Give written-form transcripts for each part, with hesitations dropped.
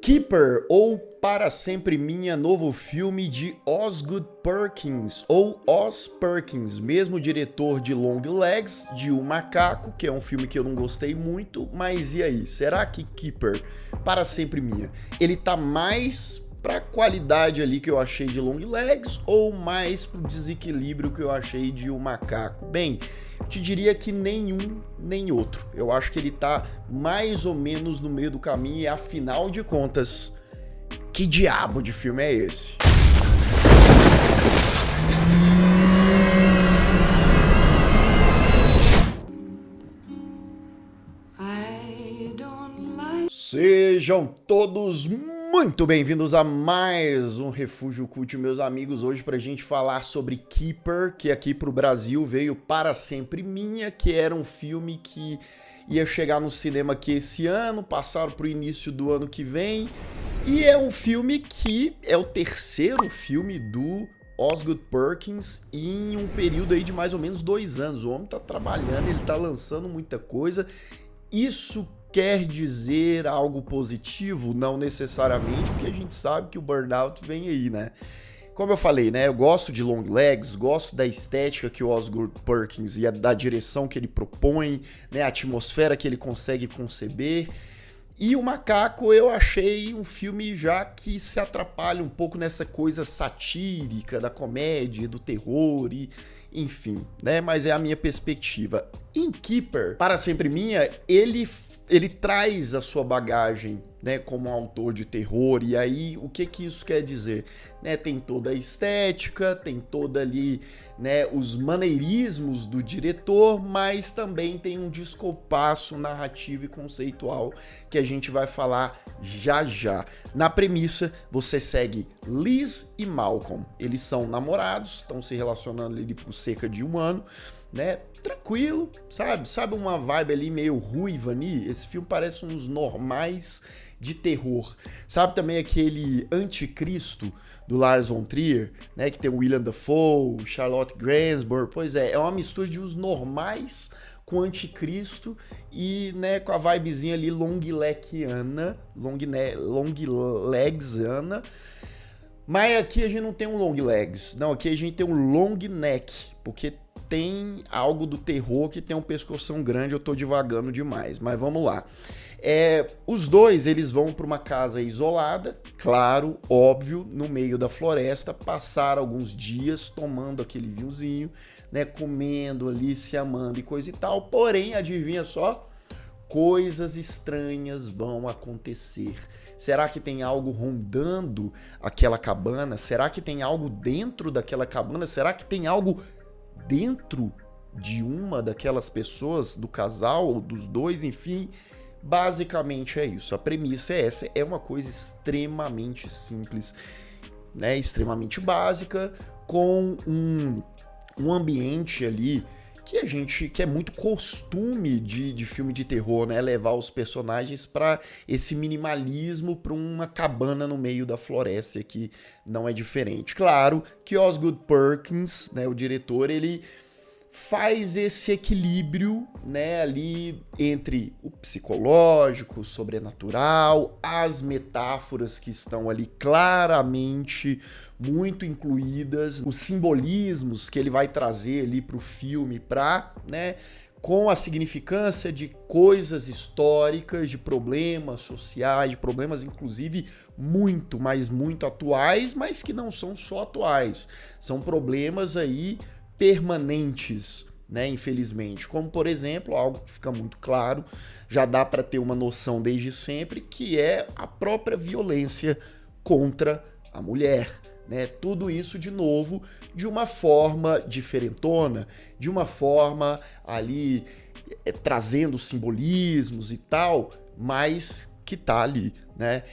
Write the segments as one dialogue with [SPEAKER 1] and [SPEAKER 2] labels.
[SPEAKER 1] Keeper, ou Para Sempre Minha, novo filme de Osgood Perkins, ou Oz Perkins, mesmo diretor de Long Legs, de O Macaco, que é um filme que eu não gostei muito, mas e aí? Será que Keeper, Para Sempre Minha, ele tá mais pra qualidade ali que eu achei de Long Legs, ou mais pro desequilíbrio que eu achei de O Macaco? Bem, eu te diria que nenhum nem outro. Eu acho que ele tá mais ou menos no meio do caminho e, afinal de contas, que diabo de filme é esse? Sejam todos muito bem-vindos a mais um Refúgio Cult, meus amigos. Hoje pra gente falar sobre Keeper, que aqui pro Brasil veio Para Sempre Minha, que era um filme que ia chegar no cinema aqui esse ano, passaram pro início do ano que vem, e é um filme que é o terceiro filme do Osgood Perkins em um período aí de mais ou menos 2 anos. O homem tá trabalhando, ele tá lançando muita coisa. Isso quer dizer algo positivo? Não necessariamente, porque a gente sabe que o burnout vem aí, né? Como eu falei, né? Eu gosto de Long Legs, gosto da estética que o Osgood Perkins e da direção que ele propõe, né? A atmosfera que ele consegue conceber. E O Macaco eu achei um filme já que se atrapalha um pouco nessa coisa satírica da comédia, do terror e enfim, né? Mas é a minha perspectiva. Em Keeper, Para Sempre Minha, ele traz a sua bagagem, né, como autor de terror. E aí, o que isso quer dizer? Né, tem toda a estética, tem toda ali, né, os maneirismos do diretor, mas também tem um descompasso narrativo e conceitual que a gente vai falar já já. Na premissa, você segue Liz e Malcolm. Eles são namorados, estão se relacionando ali por cerca de 1 ano, né? Tranquilo, sabe? Sabe uma vibe ali meio Ruivani? Esse filme parece uns normais de terror. Sabe também aquele Anticristo do Lars von Trier, né? Que tem o Willem Dafoe, Charlotte Gainsbourg. Pois é uma mistura de os normais com Anticristo e, né, com a vibezinha ali longlegiana, longlegsana. Mas aqui a gente não tem um long legs, não, aqui a gente tem um long neck, porque tem algo do terror que tem um pescoção grande. Eu tô divagando demais, mas vamos lá. Os dois, eles vão para uma casa isolada, claro, óbvio, no meio da floresta, passar alguns dias tomando aquele vinhozinho, né, comendo ali, se amando e coisa e tal. Porém, adivinha só, coisas estranhas vão acontecer. Será que tem algo rondando aquela cabana? Será que tem algo dentro daquela cabana? Será que tem algo dentro de uma daquelas pessoas, do casal ou dos dois? Enfim, basicamente é isso. A premissa é essa, é uma coisa extremamente simples, né, extremamente básica, com um ambiente ali que é muito costume de filme de terror, né? Levar os personagens para esse minimalismo, para uma cabana no meio da floresta, que não é diferente. Claro que Osgood Perkins, né, o diretor, ele faz esse equilíbrio, né, ali entre o psicológico, o sobrenatural, as metáforas que estão ali claramente muito incluídas, os simbolismos que ele vai trazer ali para o filme, né, com a significância de coisas históricas, de problemas sociais, de problemas inclusive muito, mas muito atuais, mas que não são só atuais, são problemas aí permanentes, né, infelizmente, como por exemplo, algo que fica muito claro, já dá para ter uma noção desde sempre, que é a própria violência contra a mulher, né? Tudo isso, de novo, de uma forma diferentona, de uma forma ali trazendo simbolismos e tal, mas que tá ali, né?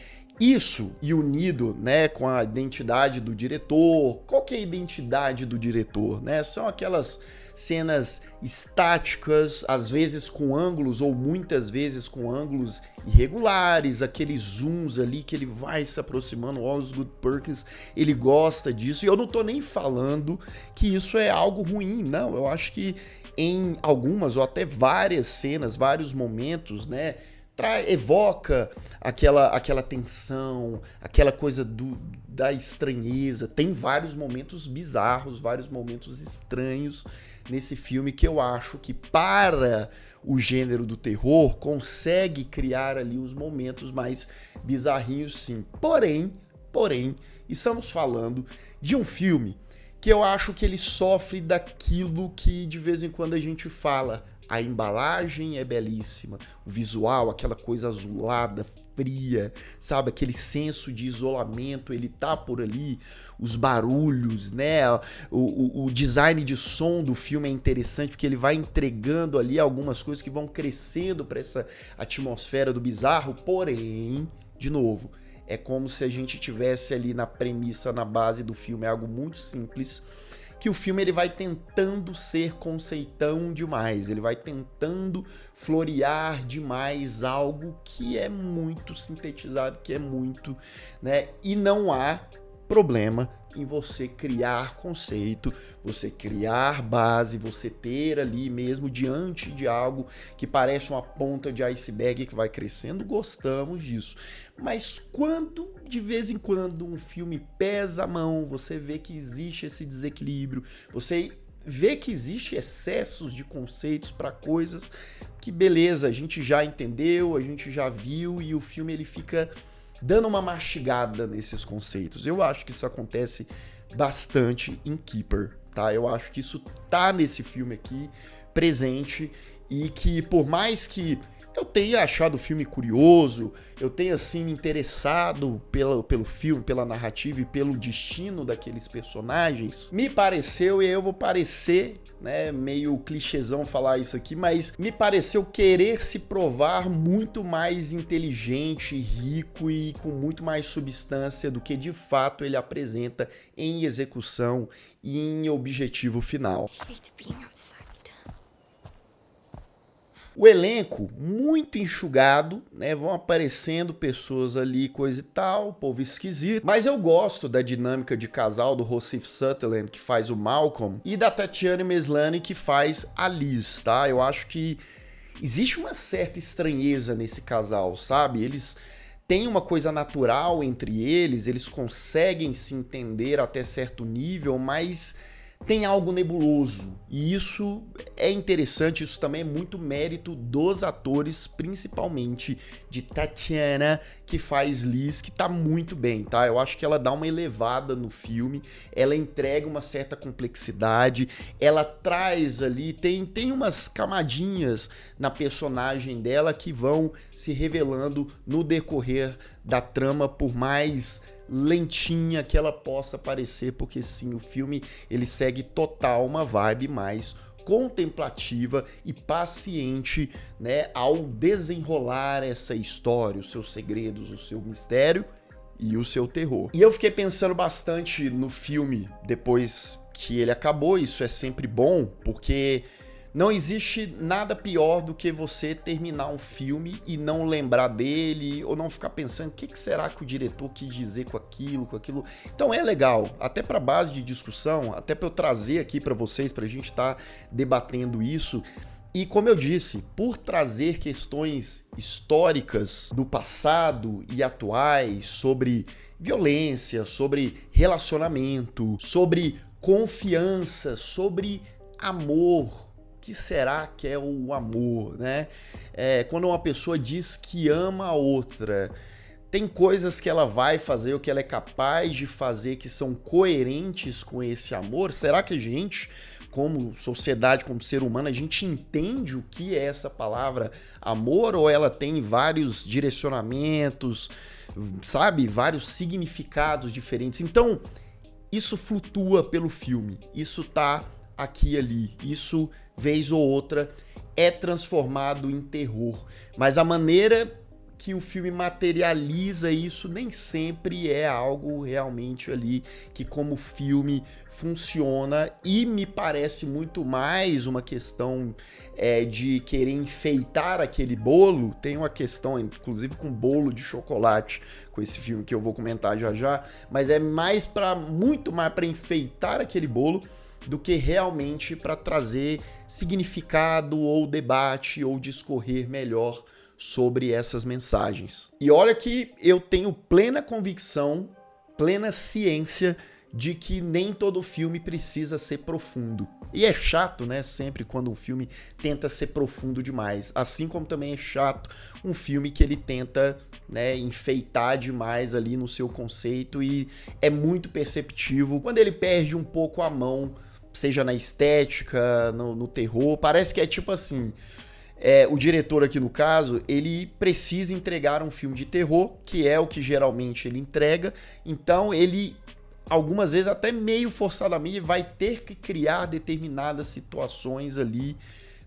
[SPEAKER 1] Isso, e unido, né, com a identidade do diretor. Qual que é a identidade do diretor, né? São aquelas cenas estáticas, às vezes com ângulos, ou muitas vezes com ângulos irregulares, aqueles zooms ali que ele vai se aproximando. O Osgood Perkins, ele gosta disso, e eu não tô nem falando que isso é algo ruim, não. Eu acho que em algumas ou até várias cenas, vários momentos, né, evoca aquela tensão, aquela coisa da estranheza. Tem vários momentos bizarros, vários momentos estranhos nesse filme que eu acho que, para o gênero do terror, consegue criar ali os momentos mais bizarrinhos, sim. Porém, estamos falando de um filme que eu acho que ele sofre daquilo que de vez em quando a gente fala. A embalagem é belíssima, o visual, aquela coisa azulada, fria, sabe? Aquele senso de isolamento, ele tá por ali, os barulhos, né? O design de som do filme é interessante porque ele vai entregando ali algumas coisas que vão crescendo para essa atmosfera do bizarro, porém, de novo, é como se a gente tivesse ali na premissa, na base do filme, é algo muito simples, que o filme ele vai tentando ser conceitão demais, ele vai tentando florear demais algo que é muito sintetizado, que é muito, né? E não há problema em você criar conceito, você criar base, você ter ali mesmo diante de algo que parece uma ponta de iceberg que vai crescendo, gostamos disso. Mas quando, de vez em quando, um filme pesa a mão, você vê que existe esse desequilíbrio, você vê que existe excessos de conceitos para coisas que, beleza, a gente já entendeu, a gente já viu, e o filme ele fica dando uma mastigada nesses conceitos. Eu acho que isso acontece bastante em Keeper, tá? Eu acho que isso tá nesse filme aqui, presente, e que por mais que eu tenha achado o filme curioso, eu tenha, assim, me interessado pelo filme, pela narrativa e pelo destino daqueles personagens, me pareceu, e eu vou parecer, né, meio clichêzão falar isso aqui, mas me pareceu querer se provar muito mais inteligente, rico e com muito mais substância do que de fato ele apresenta em execução e em objetivo final. O elenco, muito enxugado, né? Vão aparecendo pessoas ali, coisa e tal, povo esquisito. Mas eu gosto da dinâmica de casal do Rossif Sutherland, que faz o Malcolm, e da Tatiana Maslany, que faz a Liz, tá? Eu acho que existe uma certa estranheza nesse casal, sabe? Eles têm uma coisa natural entre eles conseguem se entender até certo nível, mas tem algo nebuloso, e isso é interessante, isso também é muito mérito dos atores, principalmente de Tatiana, que faz Liz, que tá muito bem, tá? Eu acho que ela dá uma elevada no filme, ela entrega uma certa complexidade, ela traz ali, tem umas camadinhas na personagem dela que vão se revelando no decorrer da trama, por mais lentinha que ela possa parecer, porque sim, o filme ele segue total uma vibe mais contemplativa e paciente, né, ao desenrolar essa história, os seus segredos, o seu mistério e o seu terror. E eu fiquei pensando bastante no filme depois que ele acabou, isso é sempre bom, porque não existe nada pior do que você terminar um filme e não lembrar dele, ou não ficar pensando o que será que o diretor quis dizer com aquilo, Então é legal, até para base de discussão, até para eu trazer aqui para vocês, para a gente estar debatendo isso. E como eu disse, por trazer questões históricas do passado e atuais sobre violência, sobre relacionamento, sobre confiança, sobre amor. O que será que é o amor, né? Quando uma pessoa diz que ama a outra, tem coisas que ela vai fazer, o que ela é capaz de fazer, que são coerentes com esse amor? Será que a gente, como sociedade, como ser humano, a gente entende o que é essa palavra amor, ou ela tem vários direcionamentos, sabe? Vários significados diferentes. Então, isso flutua pelo filme, isso tá aqui e ali, isso vez ou outra é transformado em terror, mas a maneira que o filme materializa isso nem sempre é algo realmente ali que como filme funciona, e me parece muito mais uma questão de querer enfeitar aquele bolo. Tem uma questão inclusive com bolo de chocolate com esse filme que eu vou comentar já já, mas é muito mais para enfeitar aquele bolo do que realmente para trazer significado ou debate ou discorrer melhor sobre essas mensagens. E olha que eu tenho plena convicção, plena ciência de que nem todo filme precisa ser profundo. E é chato, né, sempre quando um filme tenta ser profundo demais. Assim como também é chato um filme que ele tenta, né, enfeitar demais ali no seu conceito, e é muito perceptível quando ele perde um pouco a mão, seja na estética, no terror. Parece que é tipo assim, o diretor aqui no caso, ele precisa entregar um filme de terror, que é o que geralmente ele entrega, então ele algumas vezes até meio forçadamente vai ter que criar determinadas situações ali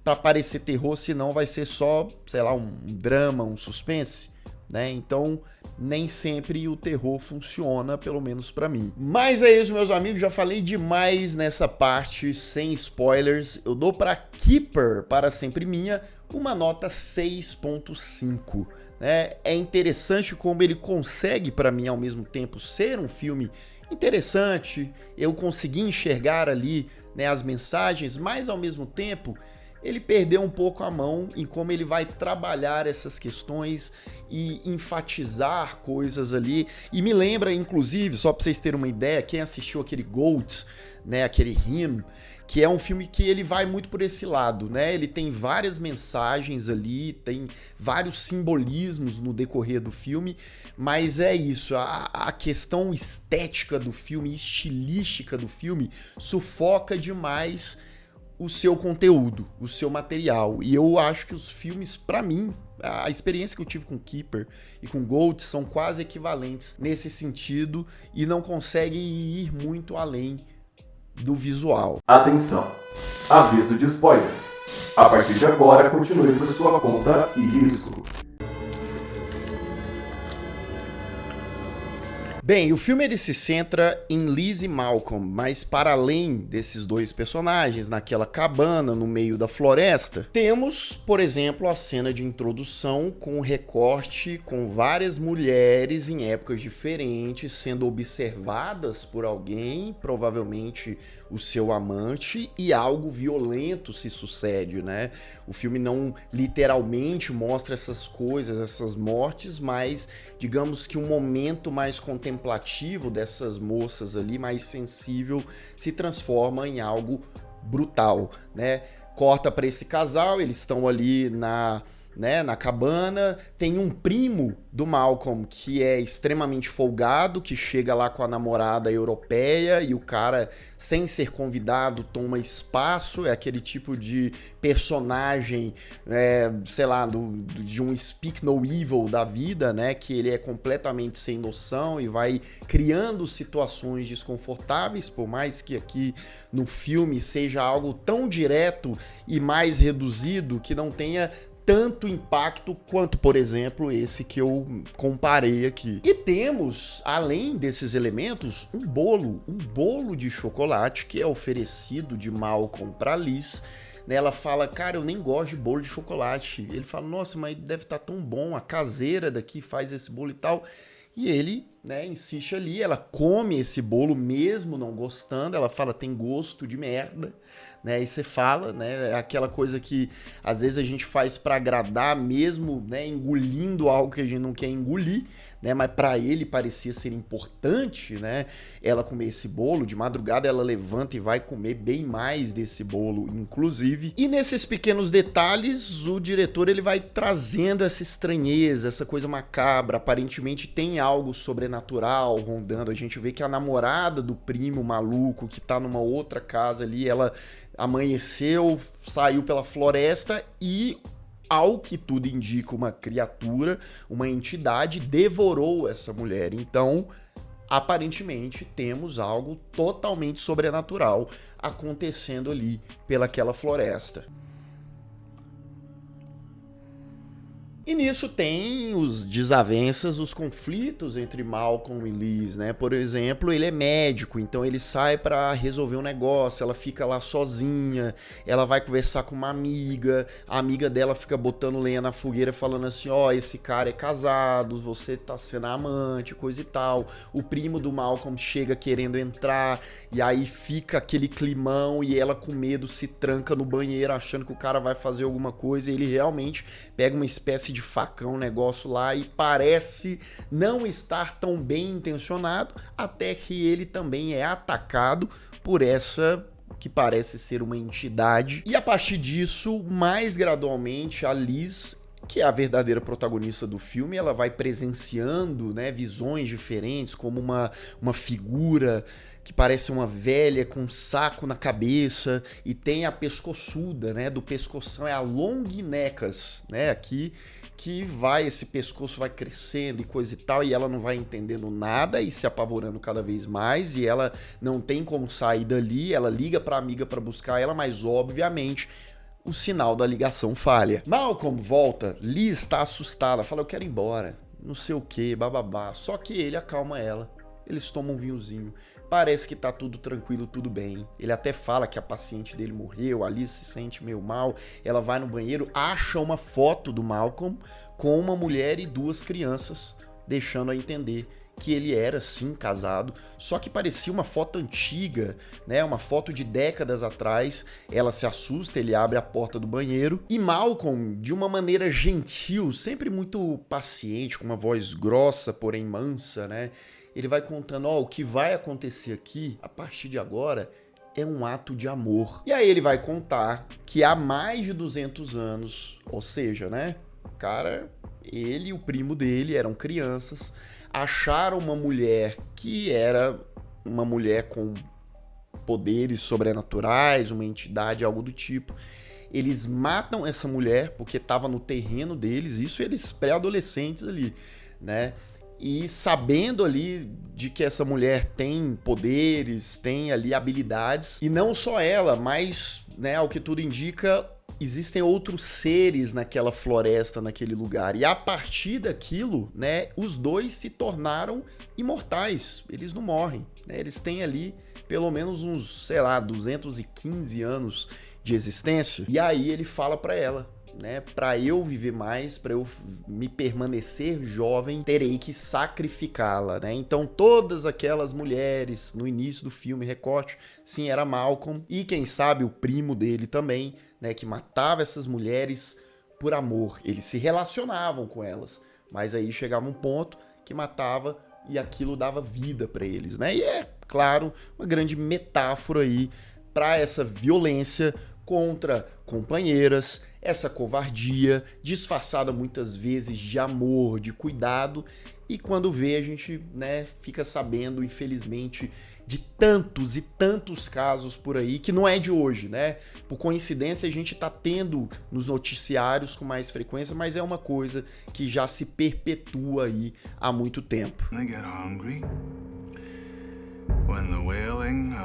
[SPEAKER 1] para parecer terror, senão vai ser só, sei lá, um drama, um suspense, né? Então, nem sempre o terror funciona, pelo menos para mim. Mas é isso, meus amigos, já falei demais nessa parte, sem spoilers. Eu dou para Keeper, Para Sempre Minha, uma nota 6.5. É interessante como ele consegue, para mim, ao mesmo tempo, ser um filme interessante, eu consegui enxergar ali, né, as mensagens, mas ao mesmo tempo ele perdeu um pouco a mão em como ele vai trabalhar essas questões e enfatizar coisas ali. E me lembra, inclusive, só para vocês terem uma ideia, quem assistiu aquele Goat, né, aquele Him, que é um filme que ele vai muito por esse lado, né? Ele tem várias mensagens ali, tem vários simbolismos no decorrer do filme, mas é isso, a questão estética do filme, estilística do filme, sufoca demais o seu conteúdo, o seu material. E eu acho que os filmes, pra mim, a experiência que eu tive com Keeper e com Goat são quase equivalentes nesse sentido e não conseguem ir muito além do visual.
[SPEAKER 2] Atenção! Aviso de spoiler. A partir de agora, continue por sua conta e risco.
[SPEAKER 1] Bem, o filme ele se centra em Liz e Malcolm, mas para além desses dois personagens, naquela cabana no meio da floresta, temos, por exemplo, a cena de introdução com recorte com várias mulheres em épocas diferentes sendo observadas por alguém, provavelmente o seu amante, e algo violento se sucede, né? O filme não literalmente mostra essas coisas, essas mortes, mas digamos que um momento mais contemplativo dessas moças ali, mais sensível, se transforma em algo brutal, né? Corta para esse casal, eles estão ali na cabana, tem um primo do Malcolm que é extremamente folgado, que chega lá com a namorada europeia e o cara, sem ser convidado, toma espaço, é aquele tipo de personagem, sei lá, de um Speak No Evil da vida, né, que ele é completamente sem noção e vai criando situações desconfortáveis, por mais que aqui no filme seja algo tão direto e mais reduzido que não tenha tanto impacto quanto, por exemplo, esse que eu comparei aqui. E temos, além desses elementos, um bolo de chocolate que é oferecido de Malcolm para Liz. Ela fala, cara, eu nem gosto de bolo de chocolate. Ele fala, nossa, mas deve estar tão bom, a caseira daqui faz esse bolo e tal. E ele, né, insiste ali, ela come esse bolo mesmo não gostando, ela fala, tem gosto de merda. Né, e você fala, né, é aquela coisa que às vezes a gente faz para agradar mesmo, né, engolindo algo que a gente não quer engolir, né, mas para ele parecia ser importante, né, ela comer esse bolo. De madrugada ela levanta e vai comer bem mais desse bolo, inclusive. E nesses pequenos detalhes, o diretor ele vai trazendo essa estranheza, essa coisa macabra. Aparentemente tem algo sobrenatural rondando. A gente vê que a namorada do primo maluco que tá numa outra casa ali, ela amanheceu, saiu pela floresta e, ao que tudo indica, uma criatura, uma entidade devorou essa mulher. Então, aparentemente, temos algo totalmente sobrenatural acontecendo ali pelaquela floresta. E nisso tem os desavenças, os conflitos entre Malcolm e Liz, né? Por exemplo, ele é médico, então ele sai para resolver um negócio, ela fica lá sozinha, ela vai conversar com uma amiga, a amiga dela fica botando lenha na fogueira falando assim, ó, esse cara é casado, você tá sendo amante, coisa e tal. O primo do Malcolm chega querendo entrar, e aí fica aquele climão, e ela com medo se tranca no banheiro achando que o cara vai fazer alguma coisa, e ele realmente pega uma espécie de facão o negócio lá e parece não estar tão bem intencionado, até que ele também é atacado por essa que parece ser uma entidade. E a partir disso, mais gradualmente, a Liz, que é a verdadeira protagonista do filme, ela vai presenciando, né, visões diferentes, como uma figura que parece uma velha com um saco na cabeça, e tem a pescoçuda, né, do pescoção, é a longinecas, né, aqui, que esse pescoço vai crescendo e coisa e tal, e ela não vai entendendo nada e se apavorando cada vez mais, e ela não tem como sair dali, ela liga pra amiga pra buscar ela, mas obviamente o sinal da ligação falha. Malcolm volta, Liz tá assustada, fala, eu quero ir embora, não sei o que, bababá, só que ele acalma ela, eles tomam um vinhozinho, parece que tá tudo tranquilo, tudo bem. Ele até fala que a paciente dele morreu, a Liz se sente meio mal, ela vai no banheiro, acha uma foto do Malcolm com uma mulher e 2 crianças, deixando a entender que ele era sim casado, só que parecia uma foto antiga, né, uma foto de décadas atrás. Ela se assusta, ele abre a porta do banheiro e Malcolm, de uma maneira gentil, sempre muito paciente, com uma voz grossa, porém mansa, né, ele vai contando, o que vai acontecer aqui, a partir de agora, é um ato de amor. E aí ele vai contar que há mais de 200 anos, ou seja, né, cara, ele e o primo dele eram crianças, acharam uma mulher que era uma mulher com poderes sobrenaturais, uma entidade, algo do tipo. Eles matam essa mulher porque estava no terreno deles, isso eles pré-adolescentes ali, né? E sabendo ali de que essa mulher tem poderes, tem ali habilidades, e não só ela, mas, né, ao que tudo indica, existem outros seres naquela floresta, naquele lugar. E a partir daquilo, né, os dois se tornaram imortais, eles não morrem, né? Eles têm ali pelo menos uns, 215 anos de existência. E aí ele fala pra ela, né, para eu viver mais, para eu me permanecer jovem, terei que sacrificá-la, né? Então todas aquelas mulheres no início do filme, recorte, sim, era Malcolm e quem sabe o primo dele também, né, que matava essas mulheres por amor. Eles se relacionavam com elas, mas aí chegava um ponto que matava e aquilo dava vida para eles, né? E é, claro, uma grande metáfora aí para essa violência contra companheiras, essa covardia, disfarçada muitas vezes de amor, de cuidado, e quando vê a gente, né, fica sabendo, infelizmente, de tantos e tantos casos por aí, que não é de hoje, né? Por coincidência a gente tá tendo nos noticiários com mais frequência, mas é uma coisa que já se perpetua aí há muito tempo.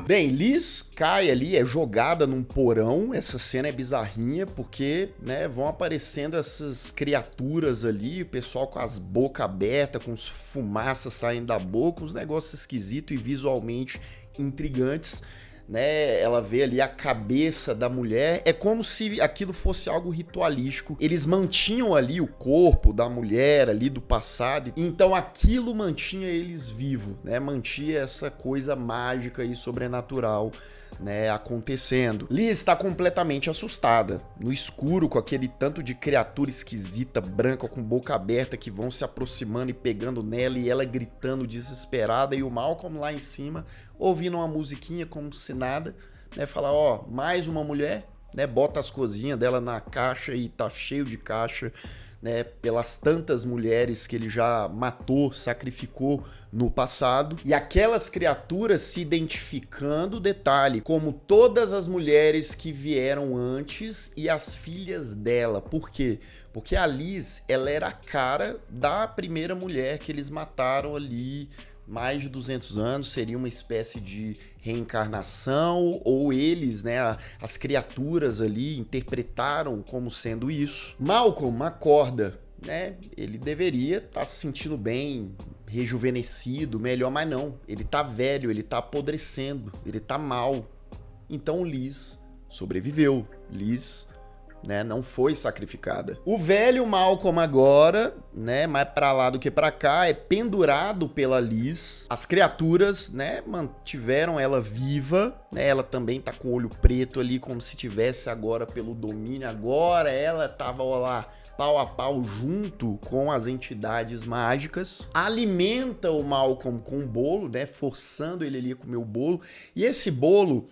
[SPEAKER 1] Bem, Liz cai ali, é jogada num porão, essa cena é bizarrinha, porque, né, vão aparecendo essas criaturas ali, o pessoal com as bocas abertas, com as fumaças saindo da boca, uns negócios esquisitos e visualmente intrigantes, né? Ela vê ali a cabeça da mulher, é como se aquilo fosse algo ritualístico. Eles mantinham ali o corpo da mulher ali do passado, então aquilo mantinha eles vivos, né? Mantinha essa coisa mágica e sobrenatural, né, acontecendo. Liz está completamente assustada, no escuro, com aquele tanto de criatura esquisita, branca, com boca aberta, que vão se aproximando e pegando nela, e ela gritando desesperada, e o Malcolm lá em cima, ouvindo uma musiquinha como se nada, né, fala, mais uma mulher, né, bota as coisinhas dela na caixa e tá cheio de caixa, né, pelas tantas mulheres que ele já matou, sacrificou no passado, e aquelas criaturas se identificando, detalhe, como todas as mulheres que vieram antes e as filhas dela. Por quê? Porque a Liz, ela era a cara da primeira mulher que eles mataram ali mais de 200 anos, seria uma espécie de reencarnação, ou eles, né, as criaturas ali interpretaram como sendo isso. Malcolm acorda, né, ele deveria estar se sentindo bem, rejuvenescido, melhor, mas não, ele tá velho, ele tá apodrecendo, ele tá mal. Então Liz sobreviveu, Liz, né, não foi sacrificada. O velho Malcolm agora, né, mais pra lá do que pra cá, é pendurado pela Liz. As criaturas, né, mantiveram ela viva, né, ela também tá com o olho preto ali, como se tivesse agora pelo domínio. Agora ela tava, lá, pau a pau junto com as entidades mágicas, alimenta o Malcolm com um bolo, né, forçando ele ali a comer o bolo, e esse bolo,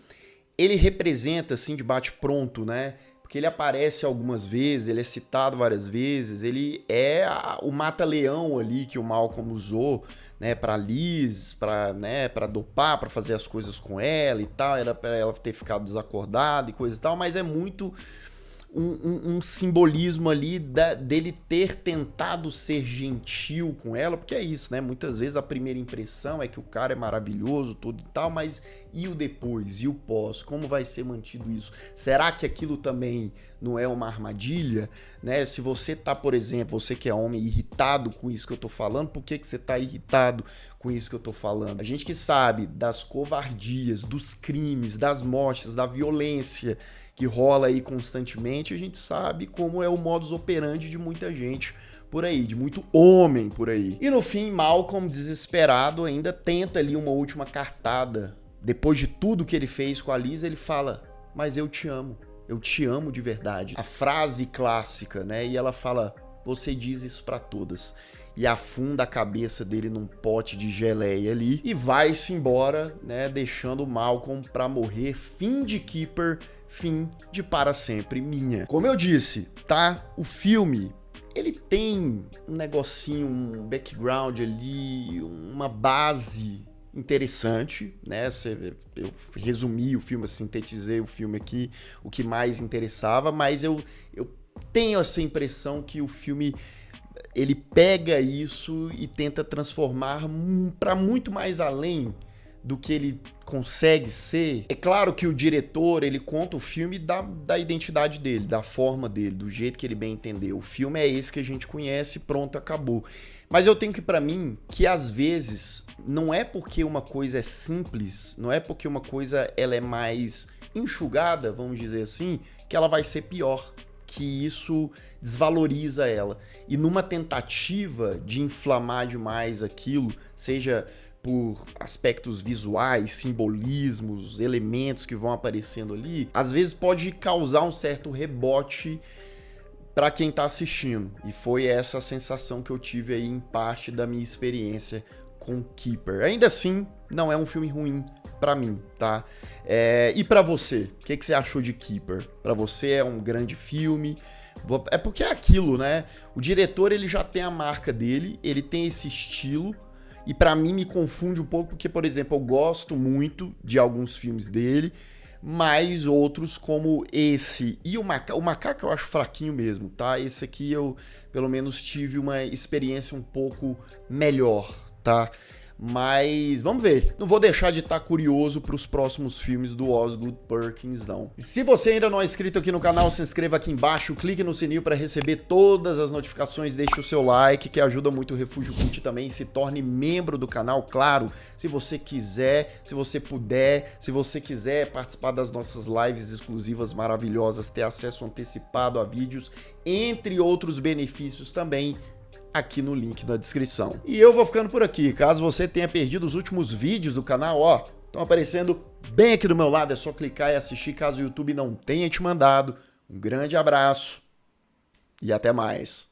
[SPEAKER 1] ele representa, assim, de bate-pronto, né, porque ele aparece algumas vezes, ele é citado várias vezes, ele é o mata-leão ali que o Malcolm usou, né, pra Liz, pra dopar, pra fazer as coisas com ela e tal, era pra ela ter ficado desacordada e coisa e tal, mas é muito um simbolismo ali dele ter tentado ser gentil com ela, porque é isso, né, muitas vezes a primeira impressão é que o cara é maravilhoso, tudo e tal, mas e o depois, e o pós, como vai ser mantido isso? Será que aquilo também não é uma armadilha, né? Se você tá, por exemplo, você que é homem, irritado com isso que eu tô falando, por que você tá irritado com isso que eu tô falando? A gente que sabe das covardias, dos crimes, das mortes, da violência que rola aí constantemente, a gente sabe como é o modus operandi de muita gente por aí, de muito homem por aí. E no fim, Malcolm, desesperado, ainda tenta ali uma última cartada. Depois de tudo que ele fez com a Liz, ele fala, mas eu te amo de verdade. A frase clássica, né? E ela fala, você diz isso pra todas. E afunda a cabeça dele num pote de geleia ali e vai-se embora, né? Deixando o Malcolm pra morrer. Fim de Keeper, fim de Para Sempre Minha. Como eu disse, tá? O filme, ele tem um negocinho, um background ali, uma base interessante, né? Eu resumi o filme, sintetizei o filme aqui, o que mais interessava, mas eu tenho essa impressão que o filme ele pega isso e tenta transformar para muito mais além do que ele consegue ser. É claro que o diretor, ele conta o filme da identidade dele, da forma dele, do jeito que ele bem entendeu. O filme é esse que a gente conhece, pronto, acabou. Mas eu tenho que, pra mim, que às vezes não é porque uma coisa é simples, não é porque uma coisa ela é mais enxugada, vamos dizer assim, que ela vai ser pior, que isso desvaloriza ela. E numa tentativa de inflamar demais aquilo, seja por aspectos visuais, simbolismos, elementos que vão aparecendo ali, às vezes pode causar um certo rebote para quem tá assistindo. E foi essa a sensação que eu tive aí em parte da minha experiência com Keeper. Ainda assim, não é um filme ruim pra mim, tá? E pra você? O que você achou de Keeper? Pra você é um grande filme? É porque é aquilo, né? O diretor, ele já tem a marca dele, ele tem esse estilo, e pra mim me confunde um pouco, porque, por exemplo, eu gosto muito de alguns filmes dele, mas outros como esse e o Macaco eu acho fraquinho mesmo, tá? Esse aqui eu, pelo menos, tive uma experiência um pouco melhor, tá? Mas vamos ver. Não vou deixar de estar curioso para os próximos filmes do Osgood Perkins, não. E se você ainda não é inscrito aqui no canal, se inscreva aqui embaixo, clique no sininho para receber todas as notificações, deixe o seu like, que ajuda muito o Refúgio Cult também, se torne membro do canal, claro, se você quiser, se você puder, se você quiser participar das nossas lives exclusivas maravilhosas, ter acesso antecipado a vídeos, entre outros benefícios também, aqui no link na descrição. E eu vou ficando por aqui. Caso você tenha perdido os últimos vídeos do canal, ó, estão aparecendo bem aqui do meu lado, é só clicar e assistir caso o YouTube não tenha te mandado. Um grande abraço e até mais.